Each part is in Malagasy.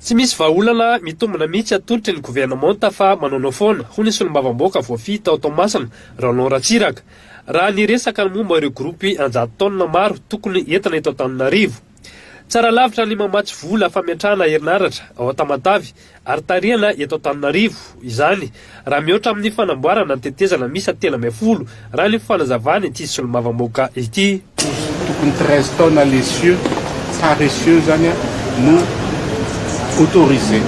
Tsy misy vahaolana mitombona mihitsy atolotry ny gouvernemanta fa manao foana ho ny solombavamboaka voafita tao Toamasina Roland Ratsiraka raha niresaka ny momba ireo grupy 100 taonina maro tokony entina eto Antananarivo. Tsara lavitra ny mamatsy vola fametrahana herinaratra ao Tamatavy ary tarihana eto Antananarivo izany raha mihoatra amin'ny fanamboarana ny tetezana misy telo ambin'ny folo raha ny fanazavany ity solombavamboaka ity. Tokony 13 tonnes les cieux, tsara cieux zany no autorisé.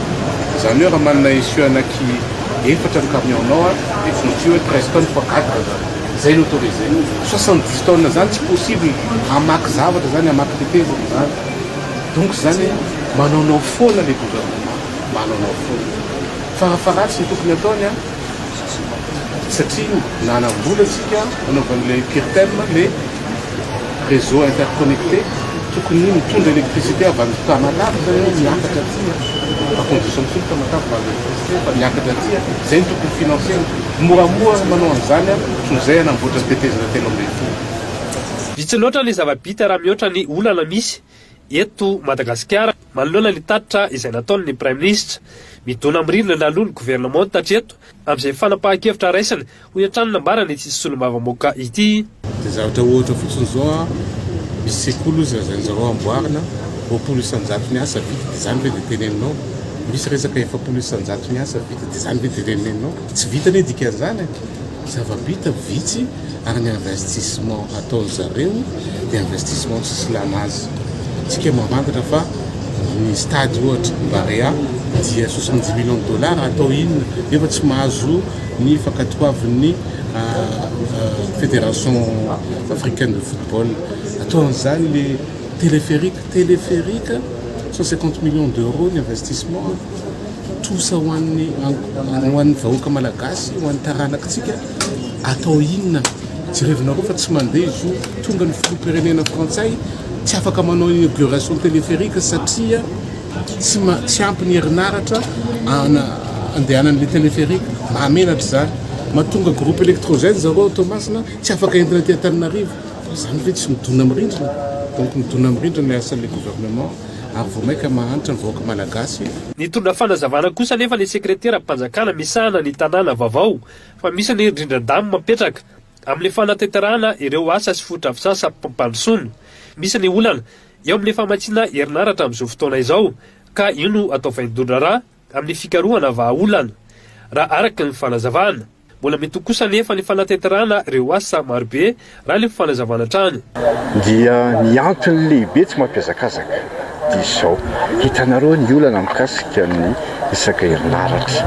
Zany hoe raha manana essieu anaky efatra ny camionao dia fontsio 13 tonnes fois 4 zay no autorisé. 70 tonnes zany tsy possible hamaky zavatra zany hamaky tetezana zany. Donc zany mananao foana le gouvernement, mananao foana. Farafaratsy ny tokony ataony satria nanambola antsika anaovan'ilay PIRTEM le réseau interconnecté tokony mitondra électricité avy amin'ny Tamatavy zany miakatra aty a condition misy Tamatavy avy électricité fa miakatra aty zay ny tokony financier moramora manao an'izany toy izay anamboatra ny tetezana telo ambin'ny folo. Vitsy loatra ny zava-bita raha mihoatra ny olana misy eto Madagasikara manoloana ny tatitra izay nataony ny Prime Ministre midona amin'ny rindrina aloha ny gouvernement hatreto amin'izay fanapahan-kevitra raisiny ho hiatrano nambarana ity solombavamboaka ity. Dia zavatra ohatra fotsiny zao misy sekoly izy zany zareo amboarina 20% ny asa vita dia zany ve dia teneninao. Misy resaka 7% ny asa vita dia zany ve dia teneninao. Tsy vitany dikan'izany zava-bita vitsy ary ny investissement ataon'zareo dia investissement tsisy lanazy. Tsika mamantatra fa ny stade ohatra Barea dia 70 millions de dollars atao inona efa tsy mahazo ny fankatoavin'ny fédération africaine de football. Atao an'izany le téléphérique 150 millions d'euros ny investissement tosa ho an'ny vahoaka malagasy ho an'ny taranakitsika atao inona jerevinareo fa tsy mandeha izy io tonga ny filoham-pirenena frantsay tsy afaka manao inauguration téléphérique satria tsy ampy ny herinaratra andehanan'le téléphérique mahamenatra zany mahatonga groupe électrogène zareo Toamasina tsy afaka entina aty Antananarivo zany ve tsy midona amin'ny rindrina. Donc midona amin'ny rindrina asan'le gouvernement ary vao maika mahanitra ny vahoaka malagasy. Nitondra fanazavana kosa nefa ny sekretera mpanjakana misahana ny tanàna vaovao fa misy ny rindran-damo mapetraka amin'le fanateterahana ireo asa sy fotra-fisasa mpandrosono. Misy ny olana eo amin'le famatsiana herinaratra amin'izao fotoana izao ka io no atao vain-dodrara raha amin'ny fikarohana vahaolana raha araka ny fanazavana. Mbola mety kosa nefa ny fanateterahana ireo asa marobe raha ny fanazavana trany. Dia ny antony lehibe tsy mampiazakazaka dia izao hitanareo ny olana mikasika ny isaka herinaratra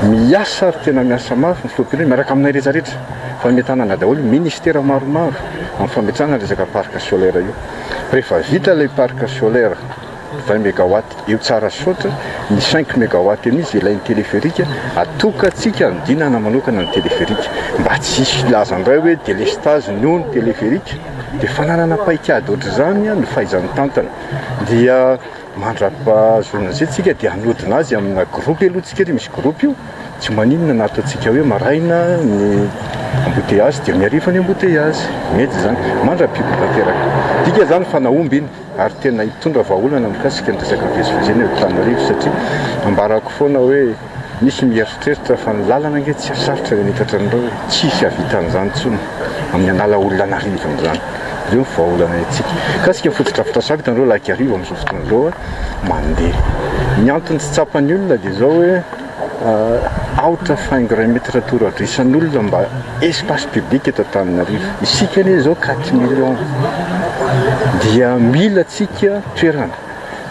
miasa ary tena miasa mafy ny filoham-pirenena miaraka aminay rehetrarehetra fa mitanana daholo ministera maromaro amin'ny fametrahana resaka parc solaire io. Rehefa vita ilay parc solaire 20 mégawatt eo tsara sotra ny 5 mégawatt izy ilain'ny téléphérique atokantsika ny dinana manokana ny téléphérique mba tsy hisy lazandray hoe délestage noho ny téléphérique dia fananana paikady ohatr'izany ny fahaizan'ny tantana dia mandrapa-zonana zay tsika dia hanodina azy amina groupe aloha tsika ry misy groupe io tsy maninona na ataontsika hoe maraina ny embouteillage dia miariva ny embouteillage mety zany mandra-pibo tanteraka dika zany fanahomby iny ary tena hitondra vahaolana mikasika ny resaka fivezivezena eo Antananarivo satria ambarako foana hoe misy mieritreritra fa ny lalana nge tsy asarotra ny hitatran'ireo tsisy havitan'izany tsony amin'ny anala olona anarivon'izany reo vahaolana etsika kasika fototrafitra saka hitan'ireo lakarivo amin'izao fotoana izao mandeha ny antony tsy tsapany olona dia zao hoe aotra faingoray mètre tourade isan'olona mba espace public eto Antananarivo isika anie zao 4 millions dia mila tsika toerana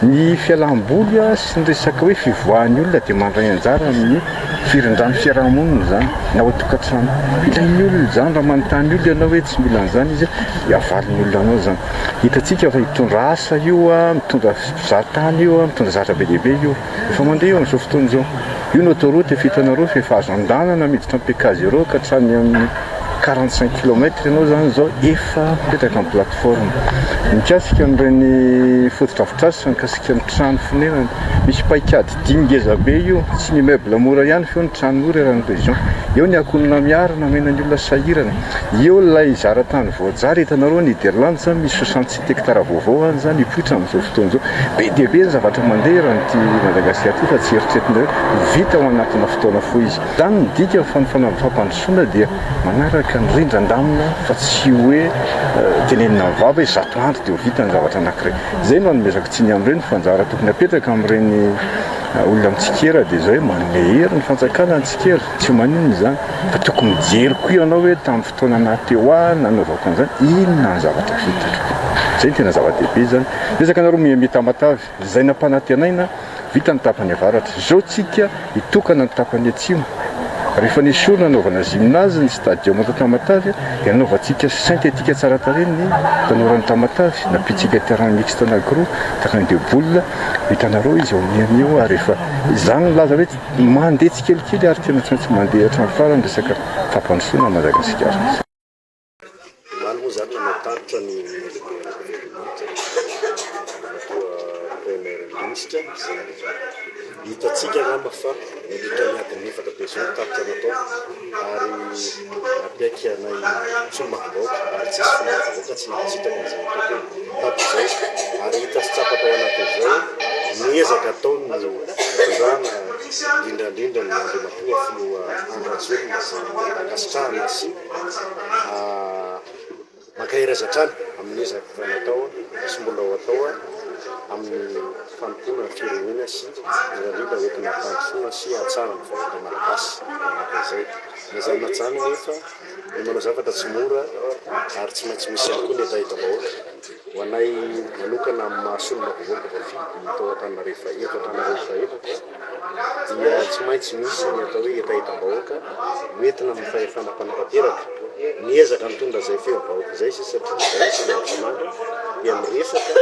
ny fialam-boly sy ny resaka hoe fivoahan'ny olona dia mandray anjara amin'ny firindrany fiarahamonina zany na hoe tokantrano ilain'ny olona zany raha manontany olona ianao hoe tsy mila an'izany izy dia avalin'ny olona anao zany hitantsika fa hitondra asa io mitondra mpizahatany io mitondra zavatra be lehibe io efa mandeha eo amin'izao fotoana izao io ny autoroute fitanareo fa efa azo andanana miditra amin'ny Peka 0 ka hatrany amin'ny 45 kilometre ianao zany zao efa mipetraka amin'ny plateforme mikasika n'ireny fotodrafitrasa mikasika ny trano fonenana misy paikady dingezabe io tsy ny meuble mora ihany feo ny trano mora raha ny région eo ny akonina miarina mena ny olona sahirana eo lay zaratany voajary hitanareo Niderland zany misy 67 hectare vaovao any zany hipoitra amin'izao fotoana zao be dia be ny zavatra mandeha raha nyty Madagasikara ty fa tsy eritreretina vita ao anatina fotoana fohy izy zany ny dika fanofana fampandrosoana dia manaraka ny rindran-damina fa tsy hoe tenenina vava hoe zato andro dia ho vita ny zavatra anankiray zay no anomezako tsiny amin'ireny fanjara tokony apetraka amin'ireny olona mitsikera dia zao hoe manome hery ny fanjakana ny tsikera tsy maninona izany fa tokony mijery koa ianao hoe tamin'ny fotoana nateo nanaovako an'izany inona ny zavatra vitatra zay ny tena zava-dehibe zany resaka anareo miamita matavy zay nampanantenaina vita ny tapany avaratra zao tsika hitokana ny tapany atsimo rehefa nisy olona anaovana gymnase ny stadium Tamatavy dia anaovantsika synthétique tsara tarehy ny tanoran'ny Tamatavy napitsika terrain mixte anagro terrain de boule hitanareo izy ao amin'io ary rehefa izany laza hoe mandeha tsikelikely ary tena tsy maintsy mandeha hatramin'ny farany resaka fampandrosoana Madagasikara. Mano moa zany nataritra ny premier ministre hitatsika ngamba fa miditra miadiny efatra be zao taritra natao ary napiaiky anay solomavam-bahoaka ary tsisy fomavahoaka tsy nisitraka an'izay tato zay ary hita sy tsapaka ao anatin'izao miezaka ataony fitondrana indrindrandrindra ny andrimatoa filoha Andratsolona sy Kasitrahana sy makaherazan-trany amin'ny ezaka natao sy mbola ho atao amin'ny fanompoana ny firenena sy indrindra hoentina hampandrosoana sy hatsara ny vahoaka malagasy anatin'izay mazany matsany nefa ny manao zavatra tsy mora ary tsy maintsy misy ihany koa ny etahitam-bahoaka ho anay manokana amin'ny mahasolomavam-bahoaka voafidy tao Antananarivo eto Antananarivo efatra dia tsy maintsy misy ny atao hoe etahitam-bahoaka hoentina amin'ny fahefana-panam-pahateraka miezaka mitondra zay feo-bahoaka zay sy satria zay sanandro dia miresaka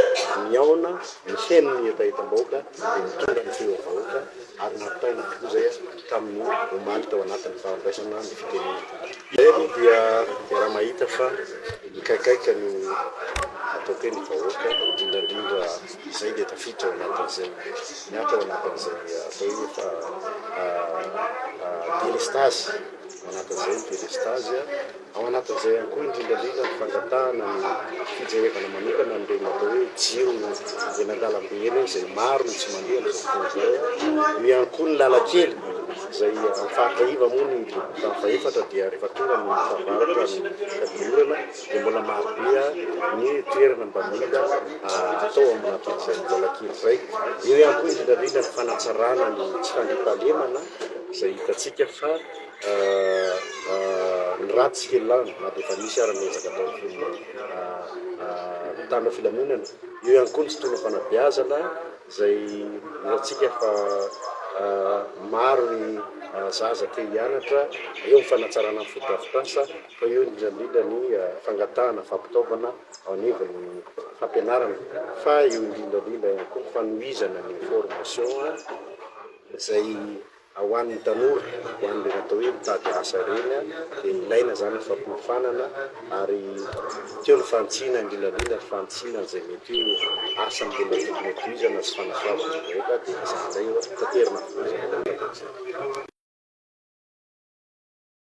miaona miheno ny etahitam-bahoaka dia mitondra ny feo-bahoaka ary nampitaina tokoa zay tamin'ny omaly tao anatin'ny fahampiasana ny fitenena zay dia raha mahita fa mikaikaika ny ataoko hoe ny vahoaka indrindrandrindra zay dia tafiditra ao anatin'izay miatra ao anatin'izay atao hoe fa délestage ao anatin'izay délestage ao anatin'izay ihany koa indrindrandrindra ny fangatahana ny fijerevana manokana n'ireny atao hoe jiro izay nandalam-be eny izay maro ny tsy mandeha ny fotoana zay ihany koa ny lalakely zay amin'ny fahakaiva moa ny faefatra dia rehefa tonga ny fahavaratra ny kadiorana dia mbola marobe ny toerana mba mila atao aminatin'izay lalakely zay eo ihany koa indrindrandrindra ny fanatsarana ny tsy fandriam-pahalemana zay hitatsika fa ny ratsy kelany na dia efa misy ara-mezaka atao tana filaminana eo ihany koa ny fotoana fanabeazana zay hitatsika fa maro ny zaza te hianatra eo ny fanatsarana ny fotodrafitrasa fa eo indrindrandrindra ny fangatahana fampitaovana ao anivon'ny fampianarana fa eo indrindrandrindra ihany koa ny fanohizana ny formation zay ho an'ny tanora ho an'ireny atao hoe mitady asa ireny dia ilaina zany ny fampiofanana ary teo ny fantsina indrindrandrindra ny fantsina zay mety hoe asa mbola tokony hitohizana sy fanasoavana rehetra dia izany zay taterina